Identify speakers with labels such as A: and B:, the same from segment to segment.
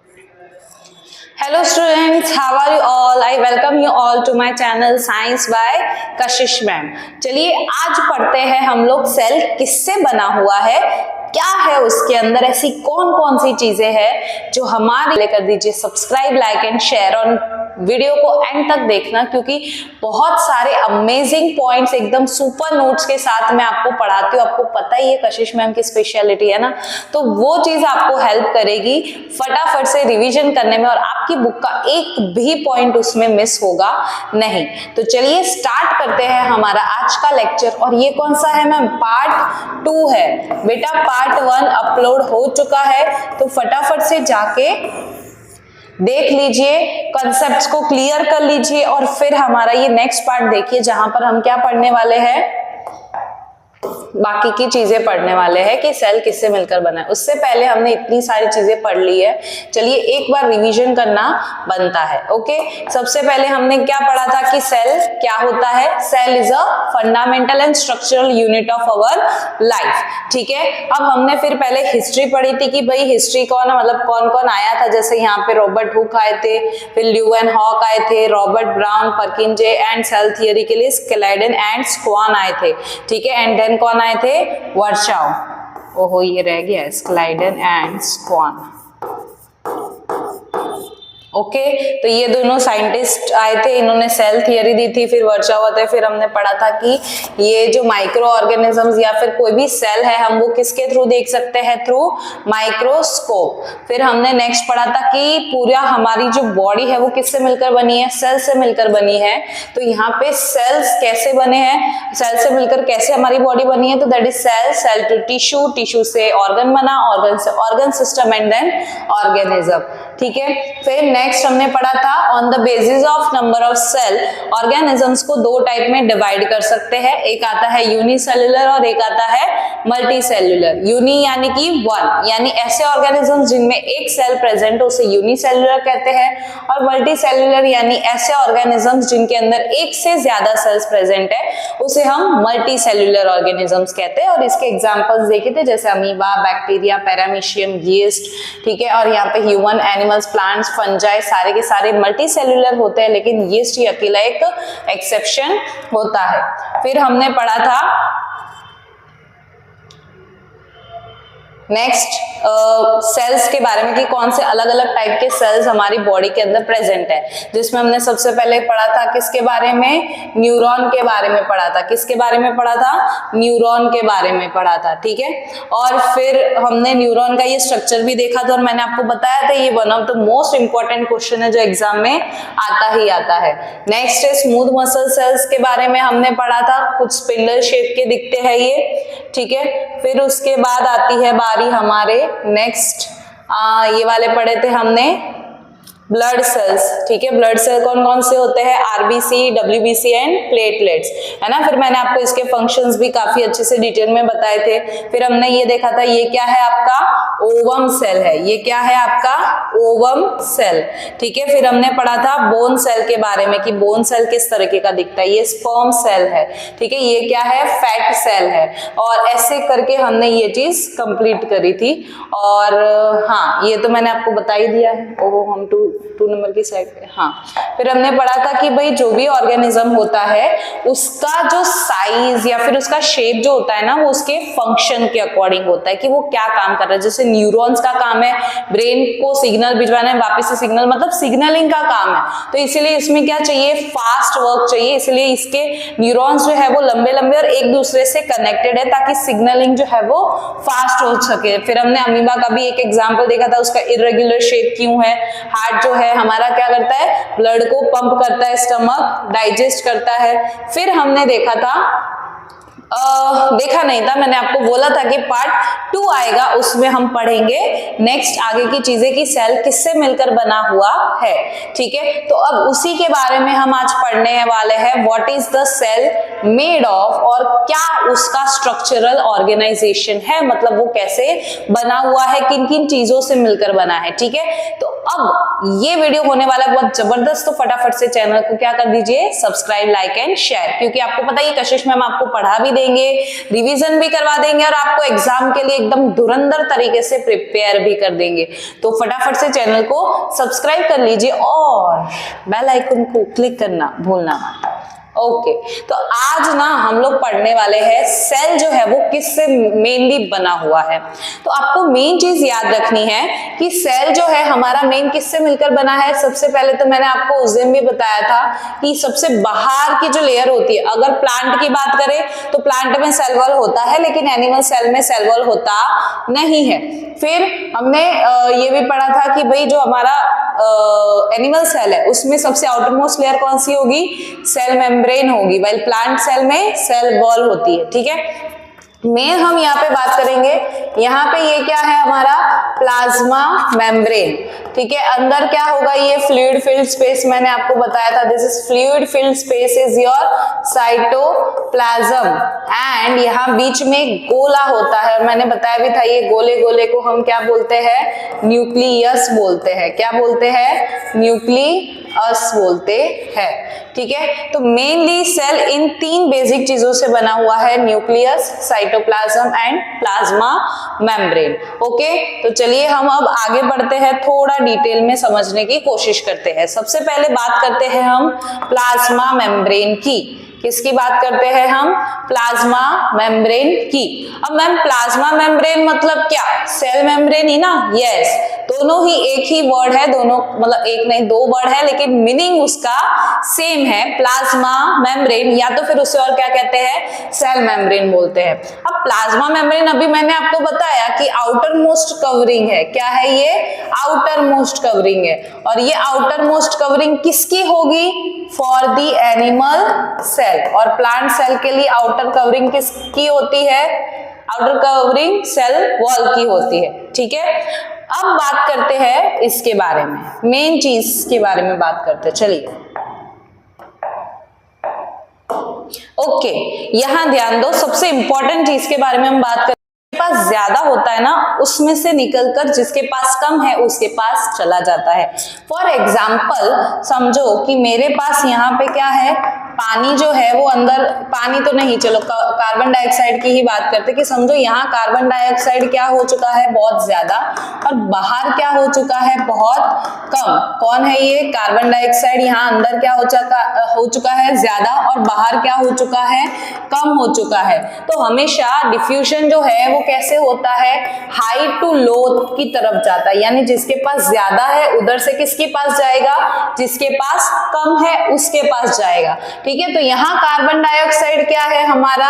A: Hello students, how are you all? I welcome you all to my channel Science by Kashish ma'am. चलिए आज पढ़ते हैं हम लोग सेल किससे बना हुआ है, क्या है उसके अंदर, ऐसी कौन कौन सी चीजें हैं जो हमारे। कर दीजिए सब्सक्राइब, लाइक एंड शेयर और वीडियो को एंड तक देखना, क्योंकि बहुत सारे अमेजिंग पॉइंट्स एकदम सुपर नोट्स के साथ मैं आपको पढ़ाती हूँ। आपको पता ही है कशिश मैम की स्पेशलिटी है ना, तो वो चीज आपको हेल्प करेगी फटाफट से रिवीजन करने में और आपकी बुक का एक भी पॉइंट उसमें मिस होगा नहीं। तो चलिए स्टार्ट करते हैं हमारा आज का लेक्चर। और ये कौन सा है मैम? पार्ट 2 है बेटा। पार्ट 1 अपलोड हो चुका है, तो फटाफट से जाके देख लीजिए, कॉन्सेप्ट्स को क्लियर कर लीजिए और फिर हमारा ये नेक्स्ट पार्ट देखिए, जहां पर हम क्या पढ़ने वाले हैं, बाकी की चीजें पढ़ने वाले हैं कि सेल किससे मिलकर बना है। उससे पहले हमने इतनी सारी चीजें पढ़ ली है, चलिए एक बार रिवीजन करना बनता है। ओके, सबसे पहले हमने क्या पढ़ा था कि सेल क्या होता है। Cell is a fundamental and structural unit of our life. ठीक है, अब हमने फिर पहले हिस्ट्री पढ़ी थी कि भाई हिस्ट्री कौन है, मतलब कौन कौन आया था। जैसे यहाँ पे रॉबर्ट हुक आए थे, फिर ल्यूवन हॉक आए थे, Robert Brown, Purkinje and cell theory के लिए स्केलाइडन एंड स्क्वान आए थे। ठीक है, एंड देन कौन आए थे? वर्शाउ। ओहो ये रह गया, स्केलाइडन एंड स्क्वान। ओके, तो ये दोनों साइंटिस्ट आए थे, इन्होंने सेल थियरी दी थी। फिर वर्शाउ आते, फिर हमने पढ़ा था कि ये जो माइक्रो ऑर्गेनिजम्स या फिर कोई भी सेल है, हम वो किसके थ्रू देख सकते हैं? Through microscope. फिर हमने नेक्स्ट पढ़ा था कि पूरा हमारी जो बॉडी है वो किससे मिलकर बनी है? सेल से मिलकर बनी है। तो यहाँ पे सेल्स कैसे बने हैं, सेल से मिलकर कैसे हमारी बॉडी बनी है? तो that is cell, cell to tissue, tissue से ऑर्गन बना, ऑर्गन से organ system and then organism. ठीक है, फिर नेक्स्ट हमने पढ़ा था on the basis of number of cell, organisms को दो टाइप में डिवाइड कर सकते हैं। एक आता है यूनिसेल्युलर और एक आता है मल्टी सेल्युलर। यूनि यानी कि 1, यानी ऐसे ऑर्गेनिजम्स जिनमें एक सेल प्रेजेंट हो उसे यूनिसेल्युलर कहते हैं, और मल्टी सेल्युलर यानी ऐसे ऑर्गेनिजम्स जिनके अंदर एक से ज्यादा सेल्स प्रेजेंट है उसे हम मल्टी सेल्युलर ऑर्गेनिजम्स कहते हैं। और इसके एग्जांपल्स देखे थे, जैसे अमीबा, बैक्टीरिया, पैरामीशियम, यीस्ट। ठीक है, और यहाँ पे ह्यूमन, एनिमल्स, प्लांट्स, फंजाई सारे के सारे मल्टी सेल्युलर होते हैं, लेकिन यीस्ट ही अकेला एक एक्सेप्शन होता है। फिर हमने पढ़ा था नेक्स्ट सेल्स के बारे में कि कौन से अलग अलग टाइप के सेल्स हमारी बॉडी के अंदर प्रेजेंट है, जिसमें हमने सबसे पहले पढ़ा था किसके बारे में? न्यूरॉन के बारे में पढ़ा था। किसके बारे में पढ़ा था? न्यूरॉन के बारे में पढ़ा था। ठीक है, और फिर हमने न्यूरॉन का ये स्ट्रक्चर भी देखा था और मैंने आपको बताया था ये one of the most important question है जो एग्जाम में आता ही आता है। नेक्स्ट है स्मूथ मसल सेल्स के बारे में हमने पढ़ा था, कुछ स्पिंडल शेप के दिखते हैं ये। ठीक है, फिर उसके बाद आती है बारी हमारे नेक्स्ट, ये वाले पढ़े थे हमने, ब्लड सेल्स। ठीक है, ब्लड सेल कौन कौन से होते हैं? आरबीसी, डब्ल्यूबीसी एंड प्लेटलेट्स, है ना। फिर मैंने आपको इसके फंक्शंस भी काफी अच्छे से डिटेल में बताए थे। फिर हमने ये देखा था ये क्या है आपका? ओवम सेल है। ये क्या है आपका? Ovum cell. ठीक है, फिर हमने पढ़ा था बोन सेल के बारे में कि बोन सेल किस तरीके का दिखता है। ये स्पर्म सेल है। ठीक है, ये क्या है? फैट सेल है। और ऐसे करके हमने ये चीज कंप्लीट करी थी। और हाँ, ये तो मैंने आपको बता ही दिया है। ओहो, हम टू नंबर की साइड पे। हाँ, फिर हमने पढ़ा था कि भाई जो भी ऑर्गेनिज्म होता है उसका जो साइज या फिर उसका शेप जो होता है ना, वो उसके फंक्शन के अकॉर्डिंग होता है कि वो क्या काम कर रहा है। जैसे न्यूरॉन्स का काम है ब्रेन को सिग्नल भिजवाना है, वापस से सिग्नल, मतलब सिग्नलिंग का काम है। तो इसीलिए इसमें क्या चाहिए? फास्ट वर्क चाहिए। इसलिए इसके न्यूरॉन्स जो है वो लंबे लंबे और एक दूसरे से कनेक्टेड है ताकि सिग्नलिंग जो है वो फास्ट हो सके। फिर हमने अमीबा का भी एक एग्जाम्पल देखा था, उसका इरेगुलर शेप क्यों है। हार्ट जो है हमारा क्या करता है? ब्लड को पंप करता है, स्टमक डाइजेस्ट करता है। फिर हमने देखा था देखा नहीं था, मैंने आपको बोला था कि पार्ट 2 आएगा, उसमें हम पढ़ेंगे नेक्स्ट आगे की चीजें कि सेल किससे मिलकर बना हुआ है। ठीक है, तो अब उसी के बारे में हम आज पढ़ने वाले हैं। What is the cell made of, और क्या उसका स्ट्रक्चरल ऑर्गेनाइजेशन है, मतलब वो कैसे बना हुआ है, किन किन चीजों से मिलकर बना है। ठीक है, तो अब ये वीडियो होने वाला है बहुत जबरदस्त, तो फटाफट से चैनल को क्या कर दीजिए? सब्सक्राइब, लाइक एंड शेयर, क्योंकि आपको पता है कशिश मैम आपको पढ़ा भी देंगे, रिवीजन भी करवा देंगे और आपको एग्जाम के लिए एकदम धुरंधर तरीके से प्रिपेयर भी कर देंगे। तो फटाफट से चैनल को सब्सक्राइब कर लीजिए और बेल आइकन को क्लिक करना भूलना मत। ओके, तो आज ना हम लोग पढ़ने वाले हैं सेल जो है वो किससे मेनली बना हुआ है। तो आपको मेन चीज याद रखनी है कि सेल जो है हमारा मेन किससे मिलकर बना है। सबसे पहले तो मैंने आपको उस दिन भी बताया था कि सबसे बाहर की जो लेयर होती है, अगर प्लांट की बात करें तो प्लांट में सेल वॉल होता है, लेकिन एनिमल सेल में सेल वॉल होता नहीं है। फिर हमने ये भी पढ़ा था कि भाई जो हमारा एनिमल सेल है उसमें सबसे आउटर मोस्ट लेयर कौन सी होगी, सेल मेम्ब्रेन होगी, वाइल प्लांट सेल में सेल वॉल होती है। ठीक है, मेन हम यहाँ पे बात करेंगे, यहाँ पे ये क्या है हमारा प्लाज्मा मेम्ब्रेन। ठीक है, अंदर क्या होगा, ये फ्लूइड फिल्ड स्पेस मैंने आपको बताया था, this is fluid filled space is your cytoplasm and यहाँ बीच में गोला होता है और मैंने बताया भी था ये गोले गोले को हम क्या बोलते हैं, न्यूक्लियस बोलते हैं। क्या बोलते हैं, न्यूक्लियस बोलते हैं। ठीक है, तो मेनली सेल इन तीन बेसिक चीजों से बना हुआ है, nucleus, cytoplasm and plasma membrane. Okay, तो चलिए हम अब आगे बढ़ते हैं, थोड़ा डिटेल में समझने की कोशिश करते हैं। सबसे पहले बात करते हैं हम प्लाज्मा मेम्ब्रेन की। किसकी बात करते हैं हम, प्लाज्मा मेम्ब्रेन की। अब मैम प्लाज्मा मेम्ब्रेन मतलब क्या, सेल मेम्ब्रेन ही ना, यस, दोनों ही एक ही वर्ड है, दोनों मतलब एक नहीं दो वर्ड है लेकिन मीनिंग उसका सेम है, प्लाज्मा मेम्ब्रेन, या तो फिर उसे और क्या कहते हैं, सेल मेम्ब्रेन बोलते हैं। अब प्लाज्मा मेम्ब्रेन अभी मैंने आपको बताया कि आउटर मोस्ट कवरिंग है। क्या है ये, आउटर मोस्ट कवरिंग है, और ये आउटर मोस्ट कवरिंग किसकी होगी, फॉर द एनिमल सेल। और प्लांट सेल के लिए आउटर कवरिंग किसकी होती है, आउटर कवरिंग सेल वॉल की होती है। ठीक है, अब बात करते हैं इसके बारे में, मेन चीज के बारे में बात करते हैं। चलिए ओके, यहां ध्यान दो, सबसे इंपॉर्टेंट चीज के बारे में हम बात करते हैं। पास ज्यादा होता है ना, उसमें से निकलकर जिसके पास कम है उसके पास चला जाता है। फॉर एग्जाम्पल समझो कि मेरे पास यहाँ पे क्या है, पानी जो है वो अंदर, पानी तो नहीं, चलो कार्बन डाइऑक्साइड की ही बात करते कि समझो यहाँ कार्बन डाइऑक्साइड क्या हो चुका है, बहुत ज्यादा, और बाहर क्या हो चुका है, बहुत कम। कौन है ये, कार्बन डाइऑक्साइड यहाँ अंदर क्या हो चुका है ज्यादा, और बाहर क्या हो चुका है, कम हो चुका है। तो हमेशा डिफ्यूजन जो है वो कैसे होता है, हाई टू लो की तरफ जाता है, यानी जिसके पास ज्यादा है उधर से किसके पास जाएगा, जिसके पास कम है उसके पास जाएगा। ठीक है, तो यहाँ कार्बन डाइऑक्साइड क्या है हमारा,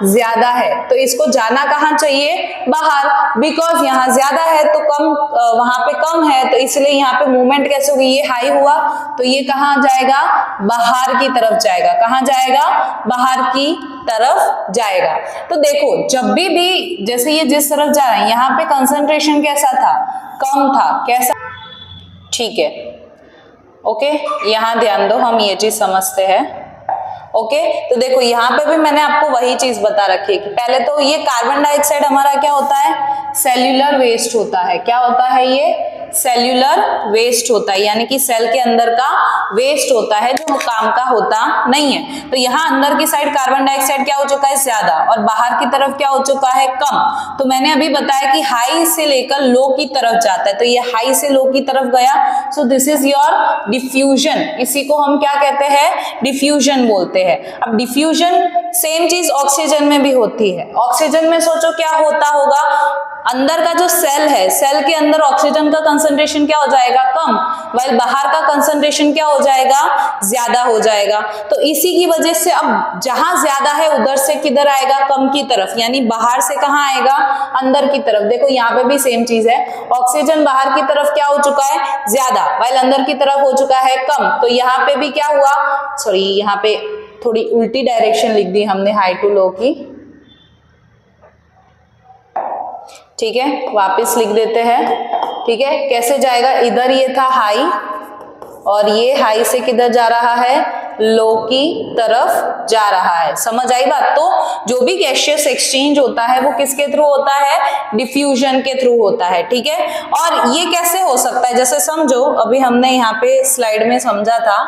A: ज्यादा है, तो इसको जाना कहाँ चाहिए, बाहर, बिकॉज यहाँ ज्यादा है तो कम, वहां पे कम है, तो इसलिए यहाँ पे मूवमेंट कैसे होगी, ये हाई हुआ तो ये कहाँ जाएगा, बाहर की तरफ जाएगा। कहाँ जाएगा, बाहर की तरफ जाएगा। तो देखो जब भी जैसे ये जिस तरफ जा रहा है, यहाँ पे कंसंट्रेशन कैसा था, कम था, कैसा, ठीक है। ओके, यहाँ ध्यान दो, हम ये चीज समझते हैं। ओके, तो देखो यहाँ पे भी मैंने आपको वही चीज बता रखी है कि पहले तो ये कार्बन डाइऑक्साइड हमारा क्या होता है, सेल्यूलर वेस्ट होता है। क्या होता है ये, सेल्यूलर वेस्ट होता है, यानी कि सेल के अंदर का वेस्ट होता है जो काम का होता नहीं है। तो यहाँ अंदर की साइड कार्बन डाइऑक्साइड क्या हो चुका है, ज्यादा, और बाहर की तरफ क्या हो चुका है, कम। तो मैंने अभी बताया कि हाई से लेकर लो की तरफ जाता है, तो ये हाई से लो की तरफ गया, so this is your diffusion. इसी को हम क्या कहते हैं, डिफ्यूजन बोलते हैं। अब डिफ्यूजन सेम चीज ऑक्सीजन में भी होती है। ऑक्सीजन में सोचो क्या होता होगा, अंदर का जो सेल है, सेल के अंदर ऑक्सीजन का कंसंट्रेशन क्या हो जाएगा, कम, वाइल बाहर का कंसंट्रेशन क्या हो जाएगा, ज्यादा हो जाएगा। तो इसी की वजह से अब जहां ज्यादा है उधर से किधर आएगा, कम की तरफ, यानी बाहर से कहां आएगा, अंदर की तरफ। देखो यहाँ पे भी सेम चीज है, ऑक्सीजन बाहर की तरफ क्या हो चुका है, ज्यादा, वाइल अंदर की तरफ हो चुका है कम। तो यहाँ पे भी क्या हुआ, सॉरी यहाँ पे थोड़ी उल्टी डायरेक्शन लिख दी हमने हाई टू लो की, ठीक है, वापस लिख देते हैं। ठीक है, कैसे जाएगा, इधर ये था हाई और ये हाई से किधर जा रहा है, लो की तरफ जा रहा है। समझ आई बात। तो जो भी गैसियस एक्सचेंज होता है वो किसके थ्रू होता है, डिफ्यूजन के थ्रू होता है। ठीक है, और ये कैसे हो सकता है, जैसे समझो अभी हमने यहाँ पे स्लाइड में समझा था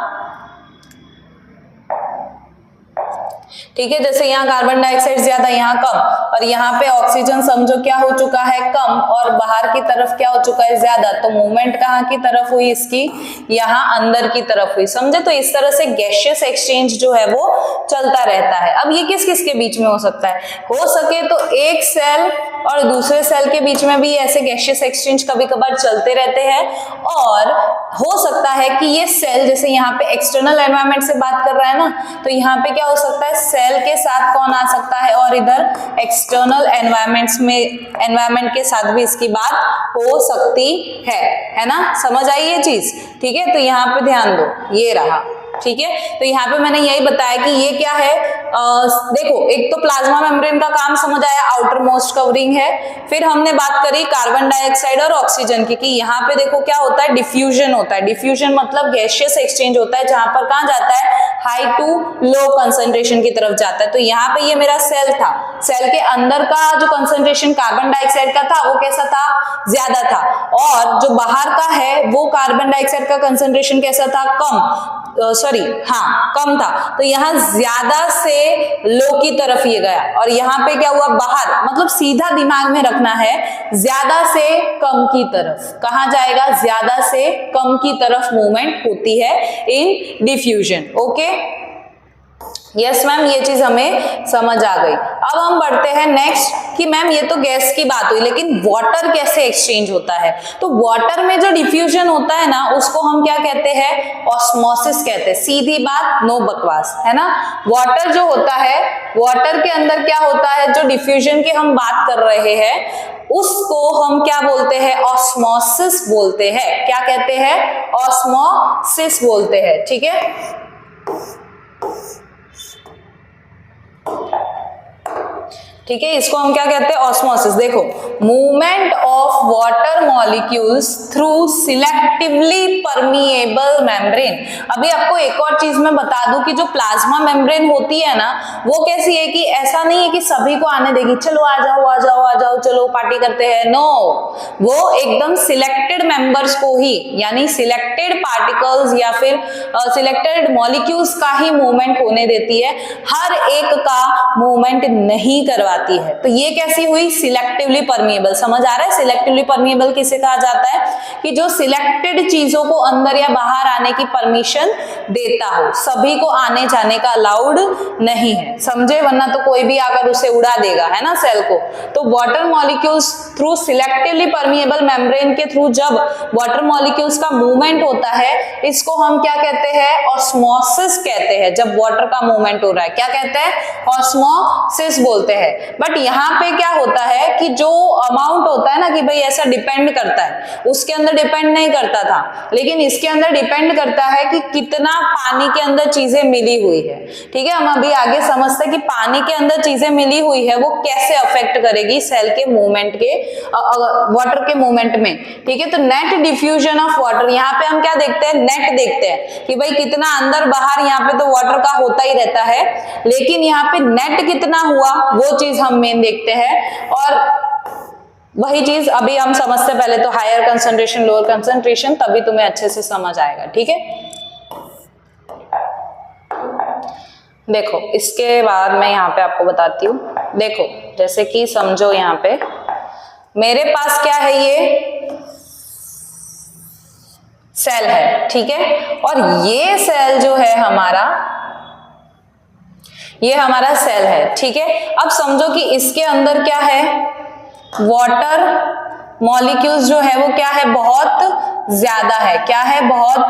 A: ठीक है, जैसे यहाँ कार्बन डाइऑक्साइड ज्यादा, यहाँ कम, और यहाँ पे ऑक्सीजन समझो क्या हो चुका है, कम, और बाहर की तरफ क्या हो चुका है, ज्यादा। तो मूवमेंट कहाँ की तरफ हुई इसकी, यहाँ अंदर की तरफ हुई, समझे। तो इस तरह से गैसियस एक्सचेंज जो है वो चलता रहता है। अब ये किस किस के बीच में हो सकता है, हो सके तो एक सेल और दूसरे सेल के बीच में भी ऐसे गैसियस एक्सचेंज कभी कभार चलते रहते हैं, और हो सकता है कि ये सेल, जैसे यहाँ पे एक्सटर्नल एनवायरनमेंट से बात कर रहा है ना, तो यहाँ पे क्या हो सकता है, सेल के साथ कौन आ सकता है, और इधर एक्सटर्नल एनवायरनमेंट्स में, एनवायरनमेंट के साथ भी इसकी बात हो सकती है ना। समझ आई ये चीज, ठीक है। तो यहाँ पे ध्यान दो, ये रहा, ठीक है। तो यहाँ पे मैंने यही बताया कि ये क्या है, देखो एक तो प्लाज्मा मेम्ब्रेन का काम समझ आया, आउटर मोस्ट कवरिंग है। फिर हमने बात करी कार्बन डाइऑक्साइड और ऑक्सीजन की, कि यहाँ पे देखो क्या होता है, डिफ्यूजन होता है। डिफ्यूजन मतलब गैसियस एक्सचेंज होता है, जहां पर कहाँ जाता है, हाई टू लो कंसंट्रेशन की तरफ जाता है। तो यहाँ पे ये मेरा सेल था, सेल के अंदर का जो कंसंट्रेशन कार्बन डाइऑक्साइड का था वो कैसा था, ज्यादा था, और जो बाहर का है वो कार्बन डाइऑक्साइड का कंसंट्रेशन कैसा था, कम, कम था। तो यहाँ ज्यादा से लो की तरफ ये गया, और यहाँ पे क्या हुआ, बाहर, मतलब सीधा दिमाग में रखना है, ज्यादा से कम की तरफ। कहाँ जाएगा, ज्यादा से कम की तरफ मूवमेंट होती है इन डिफ्यूजन। ओके, यस मैम, ये चीज हमें समझ आ गई। अब हम बढ़ते हैं नेक्स्ट, कि मैम ये तो गैस की बात हुई, लेकिन वाटर कैसे एक्सचेंज होता है। तो वाटर में जो डिफ्यूजन होता है ना, उसको हम क्या कहते हैं, ऑस्मोसिस कहते हैं। सीधी बात, नो बकवास, है ना। वाटर जो होता है, वाटर के अंदर क्या होता है, जो डिफ्यूजन की हम बात कर रहे हैं उसको हम क्या बोलते हैं, ऑस्मोसिस बोलते हैं। क्या कहते हैं, ऑस्मोसिस बोलते हैं, ठीक है। ठीक है, इसको हम क्या कहते हैं, ऑस्मोसिस। देखो, movement of water molecules through selectively permeable membrane. अभी आपको एक और चीज मैं बता दूं कि जो प्लाज्मा मेम्ब्रेन होती है ना, वो कैसी है कि ऐसा नहीं है कि सभी को आने देगी, चलो आ जाओ आ जाओ आ जाओ, चलो पार्टी करते हैं। नो, वो एकदम सिलेक्टेड मेंबर्स को ही, यानी सिलेक्टेड पार्टिकल्स या फिर सिलेक्टेड मॉलिक्यूल्स का ही मूवमेंट होने देती है, हर एक का मूवमेंट नहीं करवा है। तो ये कैसी हुई, सिलेक्टिवली परमिएबल। समझ आ रहा है, सिलेक्टिवली परमिएबल किसे कहा जाता है, कि जो सिलेक्टेड चीजों को अंदर या बाहर आने की परमिशन देता हो, सभी को आने जाने का अलाउड नहीं है, समझे, वरना तो कोई भी आकर उसे उड़ा देगा, है ना, सेल को। तो water molecules through selectively permeable membrane के थ्रू जब वाटर मॉलिक्यूल्स का मूवमेंट होता है, इसको हम क्या कहते हैं, ऑस्मोसिस कहते हैं। जब वाटर का मूवमेंट हो रहा है, क्या कहते हैं, ऑस्मोसिस बोलते हैं। बट यहाँ पे क्या होता है कि जो अमाउंट होता है ना, कि भाई ऐसा डिपेंड करता है, उसके अंदर डिपेंड नहीं करता था, लेकिन इसके अंदर डिपेंड करता है कि कितना पानी के अंदर चीजें मिली हुई है। ठीक है, हम अभी आगे समझते हैं कि पानी के अंदर चीजें मिली हुई है वो कैसे अफेक्ट करेगी सेल के मूवमेंट के, वाटर के मूवमेंट में। ठीक है, तो नेट डिफ्यूजन ऑफ वाटर, यहाँ पे हम क्या देखते हैं, नेट देखते हैं कि भाई कितना अंदर बाहर, यहाँ पे तो वाटर का होता ही रहता है, लेकिन यहाँ पे नेट कितना हुआ वो चीज हम मेन देखते हैं। और वही चीज अभी हम समझते, पहले तो हायर कंसंट्रेशन लोअर कंसंट्रेशन, तभी तुम्हें अच्छे से समझ आएगा। ठीक है, देखो इसके बाद मैं यहाँ पे आपको बताती हूँ। देखो जैसे कि समझो यहाँ पे मेरे पास क्या है, ये सेल है, ठीक है, और ये सेल जो है हमारा, ये हमारा सेल है, ठीक है। अब समझो कि इसके अंदर क्या है, वाटर मॉलिक्यूल्स जो है वो क्या है, बहुत ज्यादा है। क्या है, बहुत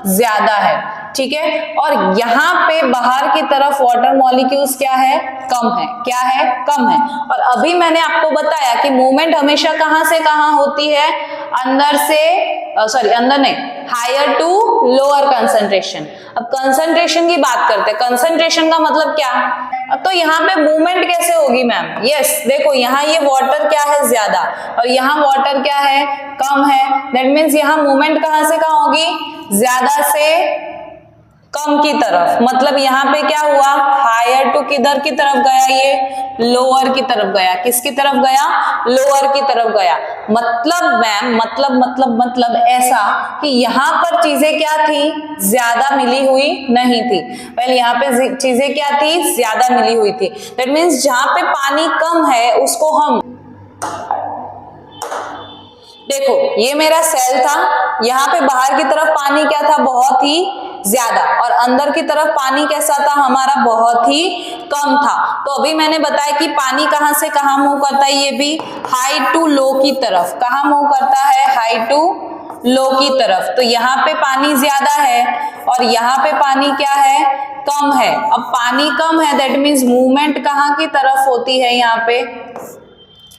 A: ज्यादा है, ठीक है। और यहाँ पे बाहर की तरफ वाटर मॉलिक्यूल्स क्या है, कम है। क्या है, कम है। और अभी मैंने आपको बताया कि मूवमेंट हमेशा कहां से कहां होती है, अंदर से, अंदर नहीं, हायर टू लोअर कंसंट्रेशन। अब कंसंट्रेशन की बात करते हैं, कंसंट्रेशन का मतलब क्या, तो यहाँ पे मूवमेंट कैसे होगी मैम, यस देखो यहाँ ये वाटर क्या है, ज्यादा, और यहाँ वाटर क्या है, कम है। दैट मीन्स यहाँ मूवमेंट कहां से कहां होगी, ज्यादा से कम की तरफ, मतलब यहाँ पे क्या हुआ, हायर टू किधर की तरफ गया, ये लोअर की तरफ गया, किसकी तरफ गया, लोअर की तरफ गया। मतलब मैम मतलब ऐसा कि यहाँ पर चीजें क्या थी, ज्यादा मिली हुई नहीं थी। वेल यहाँ पे चीजें क्या थी, ज्यादा मिली हुई थी। दैट मीन्स जहां पे पानी कम है उसको हम, देखो ये मेरा सेल था, यहाँ पे बाहर की तरफ पानी क्या था, बहुत ही ज्यादा, और अंदर की तरफ पानी कैसा था हमारा, बहुत ही कम था। तो अभी मैंने बताया कि पानी कहां से कहां मूव करता है, ये भी हाई टू लो की तरफ, कहां मूव करता है, हाई टू लो की तरफ। तो यहाँ पे पानी ज्यादा है और यहाँ पे पानी क्या है, कम है। अब पानी कम है दैट मीन्स मूवमेंट कहाँ की तरफ होती है, यहाँ पे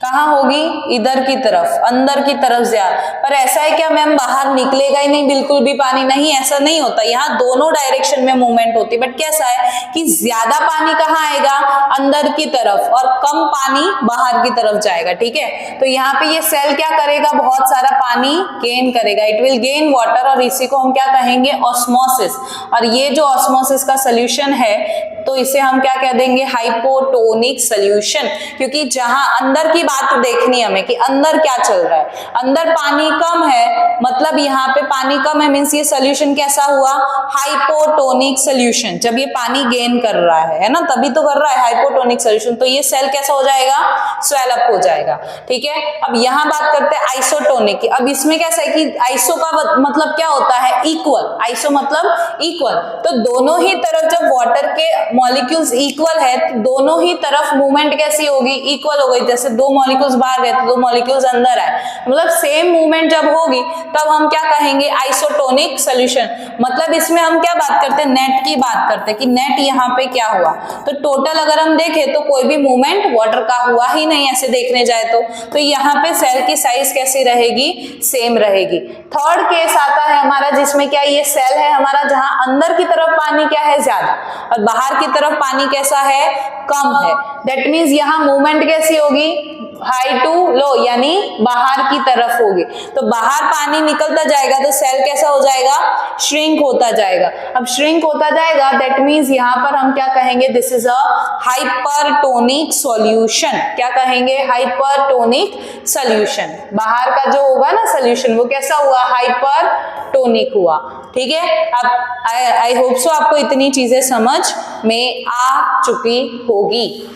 A: कहाँ होगी, इधर की तरफ, अंदर की तरफ ज्यादा। पर ऐसा है क्या मैम बाहर निकलेगा ही नहीं बिल्कुल भी पानी, नहीं ऐसा नहीं होता, यहाँ दोनों डायरेक्शन में मूवमेंट होती है। बट कैसा है कि ज्यादा पानी कहाँ आएगा, अंदर की तरफ, और कम पानी बाहर की तरफ जाएगा। ठीक है, तो यहाँ पे ये सेल क्या करेगा, बहुत सारा पानी गेन करेगा, इट विल गेन वाटर, और इसी को हम क्या कहेंगे, ऑस्मोसिस। और ये जो ऑस्मोसिस का सोल्यूशन है तो इसे हम क्या कह देंगे, हाइपोटोनिक सोल्यूशन। क्योंकि जहां अंदर की बात देखनी हमें कि अंदर क्या चल रहा है, अंदर पानी कम है, मतलब यहाँ पे पानी कम है मींस ये सोल्यूशन कैसा हुआ, हाइपोटोनिक सोल्यूशन। जब ये पानी गेन कर रहा है ना, तभी तो कर रहा है हाइपोटोनिक सोल्यूशन। तो ये सेल कैसा हो जाएगा, स्वेल अप हो जाएगा। ठीक है, अब यहाँ बात करते हैं आइसोटोनिक की। अब इसमें कैसा है कि आइसो का मतलब क्या होता है, इक्वल, आइसो मतलब इक्वल। तो दोनों ही तरफ जब वाटर के मॉलिक्यूल्स इक्वल है तो दोनों ही तरफ मूवमेंट कैसी होगी, इक्वल हो गई। जैसे दो मॉलिक्यूल्स बाहर गए तो दो मॉलिक्यूल्स अंदर आए, मतलब सेम मूवमेंट जब होगी तब हम क्या कहेंगे, आइसोटोनिक सोल्यूशन। मतलब इसमें हम क्या बात करते हैं, नेट की बात करते हैं कि नेट यहाँ पे क्या हुआ। तो टोटल अगर हम देखें तो कोई भी मूवमेंट वाटर का हुआ ही नहीं, ऐसे देखने जाए तो यहाँ पे सेल की साइज कैसी रहेगी, सेम रहेगी। थर्ड केस आता है हमारा जिसमें क्या, ये सेल है हमारा जहां अंदर की तरफ पानी क्या है, ज्यादा, और बाहर की तरफ पानी कैसा है, कम है। दैट मीन्स यहाँ मूवमेंट कैसी होगी, हाई टू लो, यानी बाहर की तरफ होगी। तो बाहर पानी निकलता जाएगा तो सेल कैसा हो जाएगा, श्रिंक होता जाएगा। अब श्रिंक होता जाएगा दैट मीन्स यहाँ पर हम क्या कहेंगे, this is a hypertonic solution. क्या कहेंगे, हाइपरटोनिक सॉल्यूशन। बाहर का जो होगा ना सॉल्यूशन वो कैसा हुआ, हाइपरटोनिक हुआ। ठीक है, अब आई होप सो आपको इतनी चीजें समझ में आ चुकी होगी।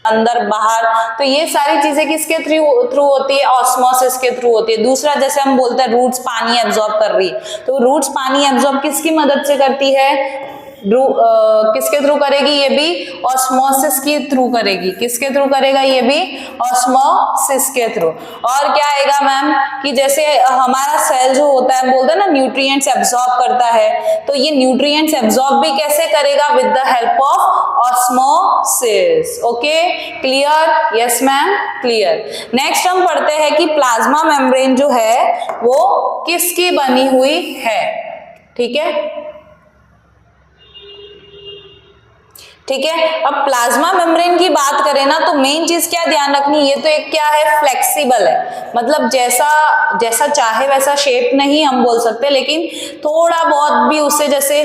A: अंदर बाहर, तो ये सारी चीजें किसके थ्रू होती है, ऑस्मोसिस के थ्रू होती है। दूसरा जैसे हम बोलते हैं रूट्स पानी एब्जॉर्ब कर रही है, तो रूट्स पानी एब्जॉर्ब किसकी मदद से करती है, किसके थ्रू करेगी, ये भी ऑस्मोसिस के थ्रू करेगी। किसके थ्रू करेगा, ये भी ऑस्मोसिस के थ्रू। और क्या आएगा मैम कि जैसे हमारा सेल जो होता है, बोलते हैं ना न्यूट्रिएंट्स एब्जॉर्ब करता है, तो ये न्यूट्रिएंट्स एब्जॉर्ब भी कैसे करेगा, with the help of osmosis. Okay, clear, yes ma'am, clear. Next हम पढ़ते हैं कि प्लाज्मा मेम्ब्रेन जो है वो किसकी बनी हुई है। ठीक है, ठीक है, अब प्लाज्मा मेम्ब्रेन की बात करें ना तो मेन चीज क्या ध्यान रखनी, ये तो एक क्या है, फ्लेक्सिबल है, मतलब जैसा चाहे वैसा शेप नहीं हम बोल सकते, लेकिन थोड़ा बहुत भी उससे जैसे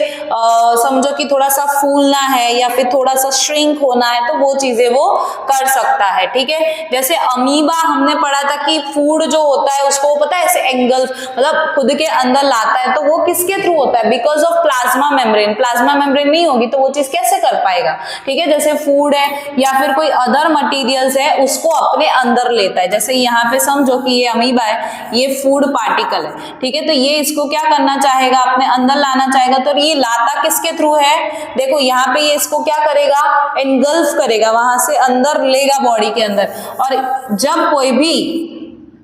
A: समझो कि थोड़ा सा फूलना है या फिर थोड़ा सा श्रिंक होना है तो वो चीजें वो कर सकता है। ठीक है, जैसे अमीबा हमने पढ़ा था कि फूड जो होता है उसको पता है ऐसे एंगल मतलब खुद के अंदर लाता है, तो वो किसके थ्रू होता है, because of plasma membrane. Plasma membrane नहीं होगी तो वो चीज कैसे कर पाएगा। ठीक है, जैसे फूड है या फिर कोई अदर मटेरियल्स है उसको अपने अंदर लेता है। जैसे यहाँ पे समझो कि ये अमीबा है, ये फूड पार्टिकल है। ठीक है, तो ये इसको क्या करना चाहेगा, अपने अंदर लाना चाहेगा, तो ये लाता किसके थ्रू है, देखो यहाँ पे ये इसको क्या करेगा, एनगल्फ करेगा, वहां से अंदर लेगा बॉडी के अंदर। और जब कोई भी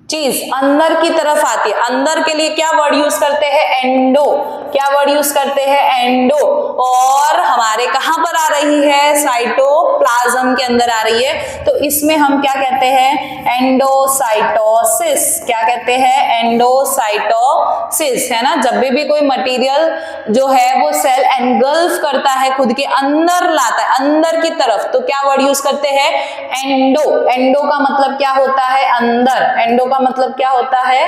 A: चीज अंदर की तरफ आती है, अंदर के लिए क्या वर्ड यूज करते हैं, एंडो। क्या वर्ड यूज करते हैं, एंडो। और हमारे कहां पर आ रही है, साइटोप्लाज्म के अंदर आ रही है, तो इसमें हम क्या कहते हैं, एंडोसाइटोसिस। क्या कहते हैं, एंडोसाइटोसिस, है ना। जब भी कोई मटेरियल जो है वो सेल एनगल्फ करता है, खुद के अंदर लाता है, अंदर की तरफ, तो क्या वर्ड यूज करते हैं, एंडो। एंडो का मतलब क्या होता है, अंदर। एंडो का मतलब क्या होता है,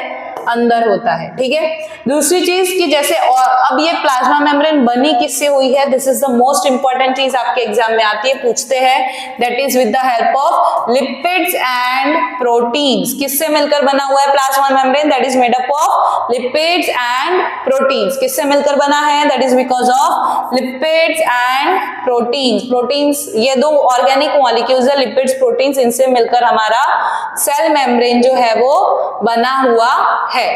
A: अंदर होता है, ठीक है। दूसरी चीज कि जैसे अब ये प्लाज्मा मेम्ब्रेन बनी किससे हुई है, this is the most important चीज आपके एग्जाम में आती है, पूछते हैं, that is with the help of lipids and proteins. किससे मिलकर बना हुआ है plasma membrane, that is made up of lipids and proteins. किससे मिलकर बना है, that is because of lipids and proteins. Proteins ये दो ऑर्गेनिक मॉलिक्यूल्स है, लिपिड्स प्रोटीन्स, इनसे मिलकर हमारा सेल मेम्ब्रेन जो है वो बना हुआ है।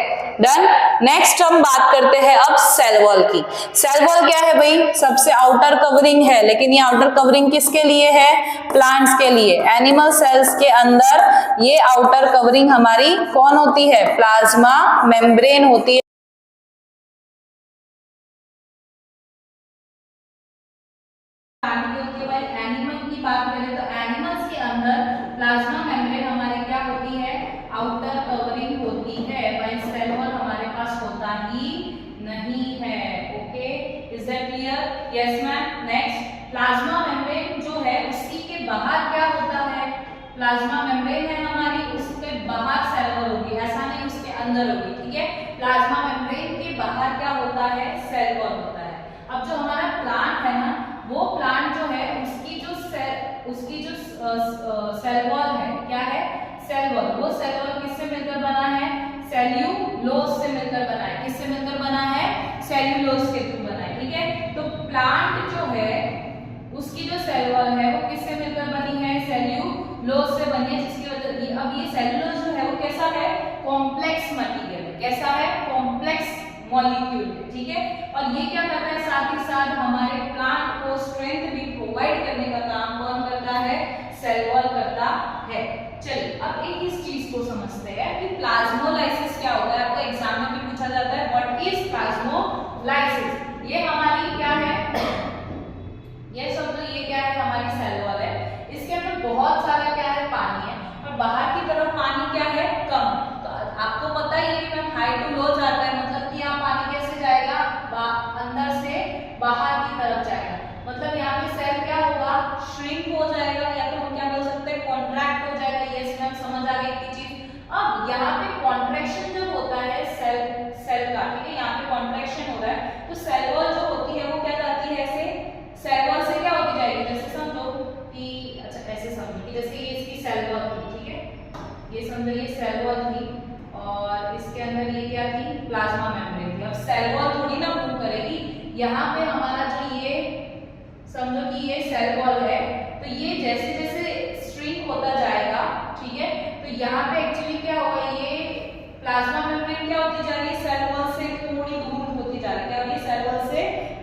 A: डन। नेक्स्ट हम बात करते हैं अब सेल वॉल की। सेल वॉल क्या है भाई, सबसे आउटर कवरिंग है, लेकिन ये आउटर कवरिंग किसके लिए है, प्लांट्स के लिए। एनिमल सेल्स के अंदर ये आउटर कवरिंग हमारी कौन होती है, प्लाज्मा मेम्ब्रेन होती है।
B: एनिमल की बात करें तो एनिमल्स के अंदर प्लाज्मा मेम्ब्रेन हमारी क्या होती है, आउटर कवरिंग होती है, वही सेल वॉल हमारे पास होता ही नहीं है। Okay, is that clear? Yes ma'am. Next, plasma membrane जो है उसी के बाहर क्या होता है, प्लाज्मा मेम्ब्रेन है हमारी, उसके बाहर सेल वॉल होगी, ऐसा नहीं उसके अंदर होगी, ठीक है। प्लाज्मा मेम्ब्रेन के बाहर क्या होता है, सेल वॉल होता है। अब जो हमारा प्लांट है ना, वो प्लांट जो है उसकी जो सेल वॉल है, क्या है, सेल वॉल। वो सेल वॉल किससे मिलकर बना है, सेल्यूलोज से मिलकर बना है। किससे मिलकर बना है, सेल्यूलोज के थ्रू बना है, ठीक है। तो प्लांट जो है उसकी जो सेल वॉल है वो किससे मिलकर बनी है, सेल्यूलोज से बनी है, जिसकी वजह से अब ये सेल्यूलोज जो है वो कैसा है, कॉम्प्लेक्स मटेरियल है। कैसा है, कॉम्प्लेक्स मॉलिक्यूल है, ठीक है। और ये क्या करता है, साथ ही साथ हमारे प्लांट को स्ट्रेंथ भी प्रोवाइड करने का काम कौन करता है, सेल वॉल करता है। चलिए अब एक इस चीज को समझते हैं कि प्लाज्मोलाइसिस क्या होता है। आपको एग्जाम में भी पूछा जाता है, व्हाट इज प्लाज्मोलाइसिस। ये हमारी क्या है, ये सब तो ये क्या है, हमारी सेल वॉल है, इसके अंदर बहुत सारा क्या है, पानी है, और बाहर की तरफ पानी क्या है, कम। तो आपको पता ही है कि मैम हाई टू लो जाता है, मतलब कि यहाँ पानी कैसे जाएगा, अंदर से बाहर की तरफ जाएगा, मतलब यहाँ पे सेल क्या होगा, श्रिंक हो जाएगा, या तो हम क्या बोल सकते हैं, कॉन्ट्रैक्ट हो जाएगा। ये मैम समझ आ गई इतनी चीज। अब यहाँ पे कॉन्ट्रैक्शन जब होता है सेल का, ठीक है, यहाँ पे कॉन्ट्रैक्शन हो रहा है, तो सेल वॉल जो होती है वो क्या जाती है, ऐसे सेल वॉल से क्या होती जाएगी, जैसे समझो कि, अच्छा ऐसे समझो कि जैसे ये इसकी सेल वॉल थी, ठीक है, ये समझो ये सेल वॉल थी, और इसके अंदर ये क्या थी, प्लाज्मा मेम्ब्रेन थी। अब सेल वॉल थोड़ी ना मूव करेगी, यहाँ पे हमारा जो ये समझो कि ये सेल वॉल है, तो ये जैसे जैसे स्ट्रिंग होता जाएगा, ठीक है, तो यहाँ पे एक्चुअली क्या होगा, ये प्लाज्मा मेम्ब्रेन क्या होती जा रही है, सेल वॉल से थोड़ी दूर होती जा रही है, क्या होगी, सेल वॉल से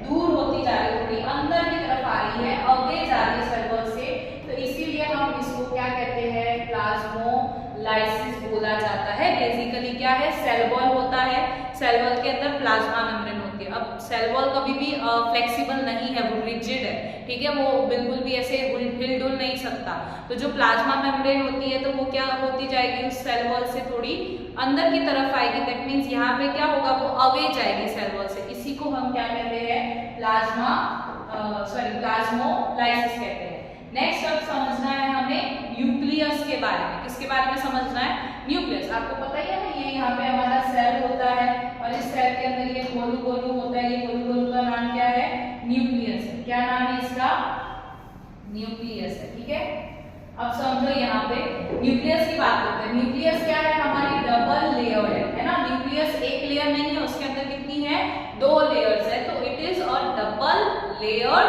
B: दूर होती जा रही है, थोड़ी अंदर की तरफ आ रही है, अवे जा रही है सेल वॉल से, तो इसीलिए हम इसको क्या कहते हैं, प्लाज्मोलाइसिस बोला जाता है। बेसिकली क्या है, सेल वॉल होता है, सेल वॉल के अंदर प्लाज्मा मेम्ब्रेन होती है। अब सेल वॉल कभी भी फ्लेक्सिबल नहीं है, वो रिजिड है, ठीक है, वो बिल्कुल भी ऐसे हिल-डुल नहीं सकता। तो जो प्लाज्मा मेम्ब्रेन होती है तो वो क्या होती जाएगी, उस सेल वॉल से थोड़ी अंदर की तरफ आएगी, दैट मींस यहाँ पे क्या होगा, वो अवे जाएगी सेल वॉल से। इसी को हम क्या कहते हैं, प्लाज्मोलाइसिस कहते हैं। नेक्स्ट अब समझना है हमें न्यूक्लियस के बारे में। किसके बारे में समझना है, न्यूक्लियस। आपको पता ही है ना, ये यहाँ पे हमारा सेल होता है, और इस सेल के अंदर ये गोलू गोलू होता है, ये गोलू गोलू का नाम क्या है, न्यूक्लियस है। क्या नाम है इसका, न्यूक्लियस है, ठीक है। अब समझो यहाँ पे न्यूक्लियस की बात करते हैं। न्यूक्लियस क्या है, हमारी डबल लेयर है ना, न्यूक्लियस एक लेयर नहीं है, उसके अंदर कितनी है, 2 लेयर्स है, तो it is a double layer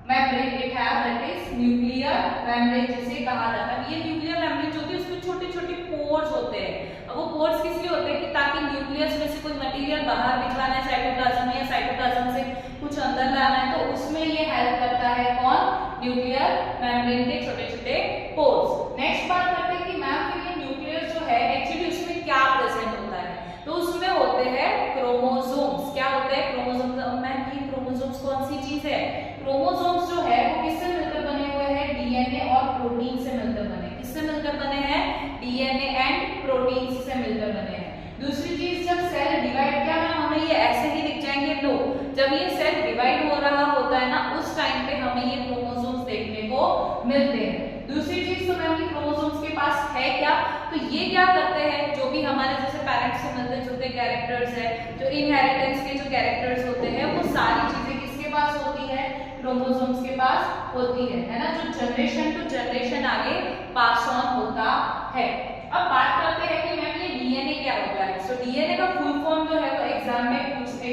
B: membrane, it have that is nuclear membrane जिसे कहा जाता है। ये न्यूक्लियर मेम्ब्रेन जो होती है उसमें छोटे छोटे पोर्स होते हैं। अब वो पोर्स किस लिए होते हैं, कि ताकि न्यूक्लियस में से कोई मटेरियल बाहर भिजवाना है साइटोप्लाज्म में, या साइटोप्लाज्म से कुछ अंदर लाना है, तो उसमें ये हेल्प करता है कौन, न्यूक्लियर मेम्ब्रेन के छोटे छोटे पोर्स। नेक्स्ट बात करते हैं कि मैम फिर ये न्यूक्लियस जो है एक्चुअली उसमें क्या प्रेजेंट होता है, तो उसमें होते हैं क्रोमोसोम्स। क्या होते हैं, क्रोमोसोम्स। मैम ये क्रोमोसोम्स कौन सी चीज है, क्रोमोसोम्स जो है वो किससे मिलकर बने हुए हैं, डीएनए और प्रोटीन से मिलकर बने। किससे मिलकर बने हैं, डीएनए एंड प्रोटीन से मिलकर बने हैं। दूसरी चीज, जब सेल डिवाइड, क्या मैम हमें ये ऐसे ही दिख जाएंगे, नो, जब ये सेल डिवाइड हो रहा होता है ना, उस टाइम पे हमें ये क्रोमोसोम्स देखने को मिलते हैं। दूसरी चीज तो मैम क्रोमोसोम्स के पास है क्या, तो ये क्या करते हैं, जो भी हमारे जैसे पेरेंट्स से मिलते जुलते कैरेक्टर्स है, जो इनहेरिटेंस के जो कैरेक्टर्स होते हैं, वो सारी चीजें किसके पास होती है, क्रोमोसोम्स के पास होती है ना, जो जनरेशन टू जनरेशन आगे पास ऑन होता है। अब बात करते हैं कि मैम ये डीएनए क्या होता है। सो डीएनए का फुल फॉर्म जो है वो एग्जाम में पूछते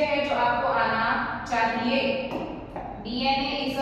B: हैं, जो आपको आना चाहिए। DNA is a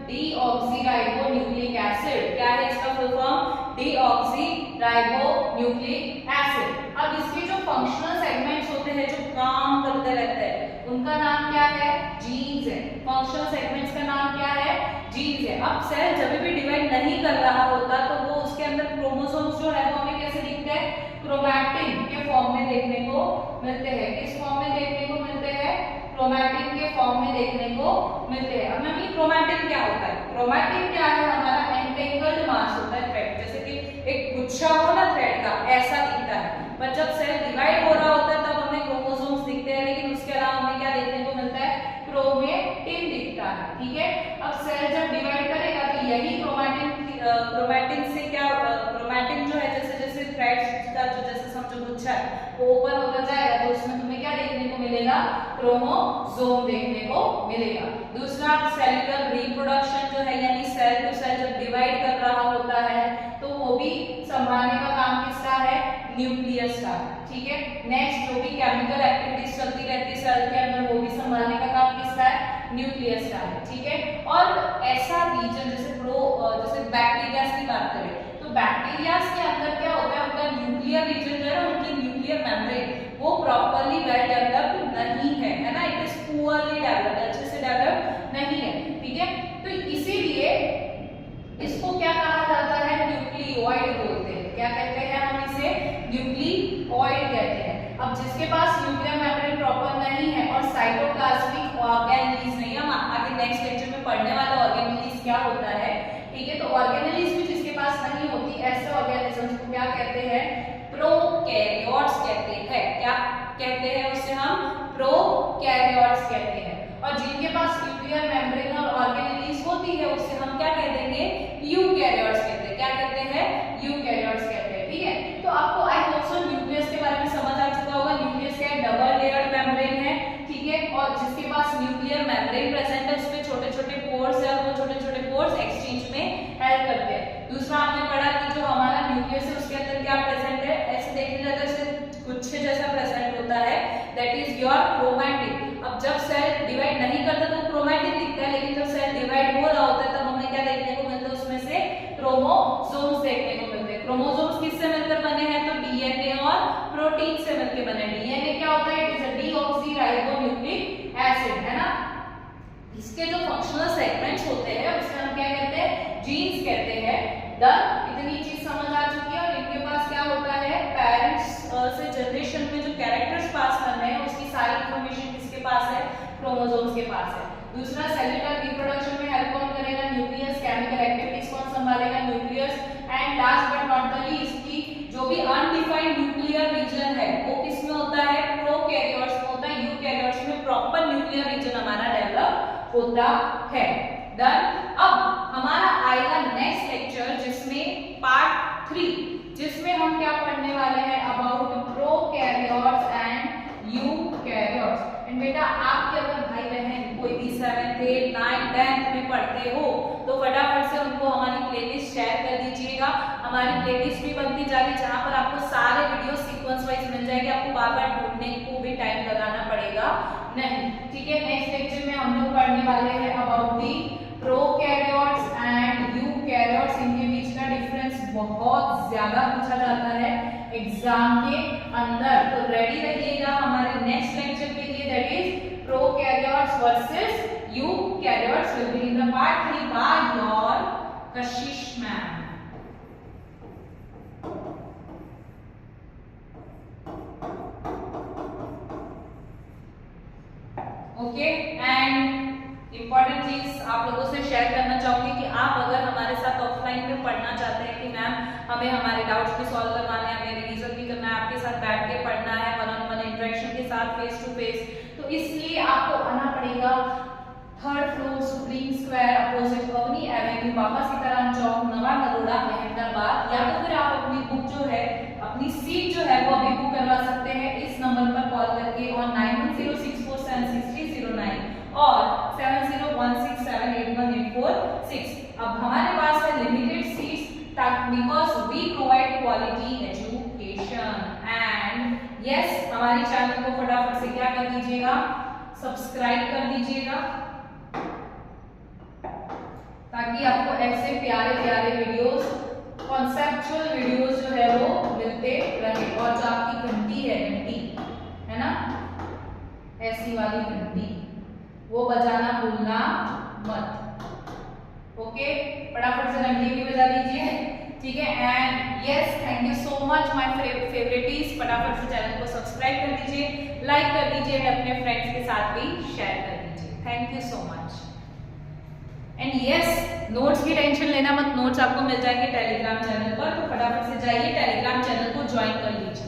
B: deoxyribonucleic acid. क्या है इसका फुल फॉर्म, डीऑक्सीराइबोन्यूक्लिक एसिड। अब इसके जो फंक्शनल सेगमेंट्स होते हैं, जो काम करते रहते हैं, उनका नाम क्या है, जीन्स है। फंक्शनल सेगमेंट्स का नाम क्या है, जीन्स है। अब सेल जब भी डिवाइड नहीं कर रहा होता तो वो उसके अंदर क्रोमोसोम्स जो है वो हमें कैसे दिखते हैं, क्रोमैटिन के फॉर्म में देखने को मिलते हैं। किस फॉर्म में देखने को मिलते हैं, क्रोमैटिन के फॉर्म में देखने को मिलते हैं। अब मैम ये क्रोमैटिन क्या होता है, क्रोमैटिन क्या है, हमारा एंटेंगल्ड मास होता है थ्रेड, जैसे कि एक गुच्छा हो ना थ्रेड का, ऐसा दिखता है। पर जब सेल डिवाइड हो रहा होता है तब हमें क्रोमोसोम्स दिखते हैं, लेकिन उसके अलावा हमें क्या देखने को मिलता है, क्रोमैटिन दिखता है। ठीक है, अब सेल जब डिवाइड करेगा तो यही क्रोमैटिन से क्या, क्रोमैटिन जो है जैसे जैसे थ्रेड्स का जो जैसे समझो गुच्छा है वो ओपन होता जाएगा, तो उसमें तुम्हें क्या देखने को मिलेगा, क्रोमोसोम देखने को मिलेगा। दूसरा सेल्यूलर रिप्रोडक्शन जो है, यानी सेल टू सेल जब डिवाइड कर रहा होता है तो वो भी संभालने का काम किसका है, न्यूक्लियस का। ठीक है, नेक्स्ट जो भी केमिकल एक्टिविटीज चलती रहती है सेल के अंदर, वो भी संभालने का काम किसका है, न्यूक्लियस का है। ठीक है, और ऐसा रीजन जैसे जैसे बैक्टीरियाज की बात करें तो बैक्टीरियाज के अंदर क्या होता है, उनका न्यूक्लियर रीजन जो है, उनकी न्यूक्लियर मेम्ब्रेन वो प्रॉपर्ली वेल डेवलप्ड नहीं है ना, इट इज पुअरली डेवलप्ड, अच्छे से डेवलप्ड नहीं है। ठीक है, तो इसीलिए इसको क्या कहा जाता है, न्यूक्लियोइड बोलते हैं। क्या कहते हैं हम इसे, न्यूक्लियोइड कहते हैं। अब जिसके पास न्यूक्लियर मेम्ब्रेन प्रॉपर नहीं है और साइटोप्लाज्मिक ऑर्गेनेल्स नहीं, हम आगे नेक्स्ट लेक्चर में पढ़ने वाला ऑर्गेनेल्स क्या होता है। ठीक है, तो ऑर्गेनेल्स भी जिसके पास नहीं होती, ऐसे ऑर्गेनिजम्स को क्या कहते हैं, प्रोकैरियोट्स कहते हैं। क्या कहते हैं उसे हम, प्रोकैरियोट्स कहते हैं। और जिनके पास न्यूक्लियर मेम्ब्रेन और ऑर्गेनेल्स होती है उसे हम क्या कह देंगे, यूकैरियोट्स कहते हैं। क्या कहते हैं, यूकैरियोट्स कहते हैं। ठीक है, तो आपको आई होप सो न्यूक्लियस के बारे में समझ आ चुका होगा। न्यूक्लियस क्या है, डबल लेयर्ड मेम्ब्रेन है। ठीक है, और जिसके पास न्यूक्लियर मेम्ब्रेन प्रेजेंट है उसमें छोटे छोटे पोर्स है, और वो छोटे छोटे पोर्स एक्सचेंज में हेल्प करते हैं। दूसरा आपने पढ़ा कि जो हमारा न्यूक्लियस है उसके अंदर क्या प्रेजेंट है, ऐसे देखने जाता है जैसे गुच्छे जैसा प्रेजेंट होता है, दैट इज योर क्रोमैटिन। अब जब सेल डिवाइड नहीं करता तो क्रोमैटिन दिखता है, लेकिन जब सेल डिवाइड हो रहा होता है तब हमें क्या देखने को मिलता है, उसमें से क्रोमोसोम्स देखने को मिलते हैं। क्रोमोसोम्स किससे मिलकर बने हैं, तो डीएनए और प्रोटीन से मिलकर बने। डीएनए क्या होता है, it is a deoxyribonucleic acid, है ना। इसके जो फंक्शनल सेगमेंट्स होते हैं उसे हम क्या कहते हैं, जीन्स कहते हैं। इतनी चीज समझ आ चुकी है। और इनके पास क्या होता है, पेरेंट्स से जनरेशन में जो कैरेक्टर्स पास करने हैं उसकी सारी इंफॉर्मेशन किसके पास है, क्रोमोसोम्स के पास है। दूसरा सेल्यूलर रिप्रोडक्शन में हेल्प कौन करेगा, न्यूक्लियस। केमिकल एक्टिविटीज कौन संभालेगा, nucleus. And last but not the least की जो भी अनडिफाइंड न्यूक्लियर रीजन है वो किसमें होता है, प्रोकैरियोट्स में होता है। यूकैरियोट्स में प्रॉपर न्यूक्लियर रीजन हमारा डेवलप होता है। डन। अब हमारा आएगा नेक्स्ट लेक्चर जिसमें पार्ट 3, जिसमें हम क्या पढ़ने वाले हैं, about prokaryotes and eukaryotes. And बेटा आपके अगर भाई बहन कोई भी 7th 8th 9th 10th में पढ़ते हो तो फटाफट से उनको हमारी प्लेलिस्ट शेयर कर दीजिएगा। हमारी प्लेलिस्ट भी बनती जा रही है जहां पर आपको सारे वीडियो सीक्वेंस वाइज मिल जाएंगे, आपको बार बार ढूंढने को भी टाइम लगाना पड़ेगा नहीं। ठीक है, नेक्स्ट लेक्चर में हम लोग पढ़ने वाले हैं about the prokaryotes and eukaryotes. इनके बीच का डिफरेंस बहुत ज्यादा पूछा जाता है एग्जाम के अंदर, तो रेडी रहिएगा हमारे नेक्स्ट लेक्चर के लिए, that is prokaryotes versus eukaryotes will be in the part 3 by your Kashish ma'am. Okay, and important चीज आप लोगों से शेयर करना चाहूंगी कि आप अगर हमारे साथ ऑफलाइन में पढ़ना चाहते हैं कि मैम हमें हमारे डाउट्स भी सॉल्व करवाने हैं, हमें रिवीजन भी करना है, आपके साथ बैठ के पढ़ना है, वन ऑन वन इंटरेक्शन के साथ फेस टू फेस, तो इसलिए आपको आना पड़ेगा 3rd floor supreme square opposite Avani avenue Baba Sitaram Chowk Nava Naroda Ahmedabad. या तो फिर आप अपनी बुक जो है, अपनी सीट जो है वो अभी बुक करवा सकते हैं इस नंबर पर कॉल करके और 9106476309 और 7016781846। अब हमारे पास है limited seats because we provide quality education and yes, हमारे चैनल को फटाफट से क्या कर दीजिएगा, सब्सक्राइब कर दीजिएगा ताकि आपको ऐसे प्यारे प्यारे वीडियोस, कॉन्सेप्चुअल वीडियोस जो है वो मिलते रहे। और जो आपकी घंटी है, घंटी है ना, ऐसी वाली घंटी, वो बजाना भूलना मत। ओके, फटाफट से घंटी भी बजा दीजिए, ठीक है। And yes, thank you so much my favourites. फटाफट से चैनल को सब्सक्राइब कर दीजिए, लाइक कर दीजिए, अपने फ्रेंड्स के साथ भी शेयर कर दीजिए। Thank you so much. And yes, notes की टेंशन लेना मत, नोट्स आपको मिल जाएंगे टेलीग्राम चैनल पर, तो फटाफट से जाइए टेलीग्राम चैनल को ज्वाइन कर लीजिए।